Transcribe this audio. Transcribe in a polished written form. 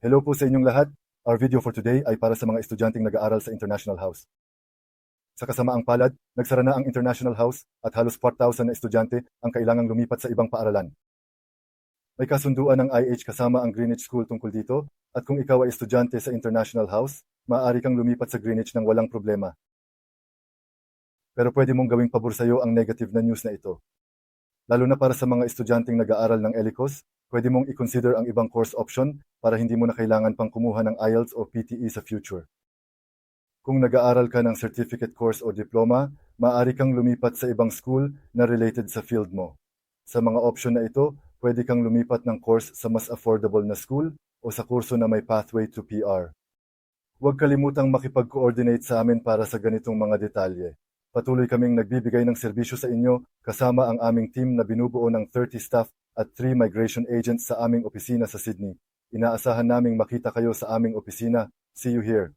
Hello po sa inyong lahat. Our video for today ay para sa mga estudyanteng nag-aaral sa International House. Sa kasamaang palad, nagsara na ang International House at halos 4,000 na estudyante ang kailangang lumipat sa ibang paaralan. May kasunduan ng IH kasama ang Greenwich School tungkol dito, at kung ikaw ay estudyante sa International House, maaari kang lumipat sa Greenwich nang walang problema. Pero pwede mong gawing pabor sa'yo ang negative na news na ito. Lalo na para sa mga estudyanteng nag-aaral ng ELICOS, pwede mong i-consider ang ibang course option para hindi mo na kailangan pang kumuha ng IELTS o PTE sa future. Kung nag-aaral ka ng certificate course o diploma, maaari kang lumipat sa ibang school na related sa field mo. Sa mga option na ito, pwede kang lumipat ng course sa mas affordable na school o sa kurso na may pathway to PR. Huwag kalimutang makipag-coordinate sa amin para sa ganitong mga detalye. Patuloy kaming nagbibigay ng serbisyo sa inyo kasama ang aming team na binubuo ng 30 staff at 3 migration agents sa aming opisina sa Sydney. Inaasahan naming makita kayo sa aming opisina. See you here.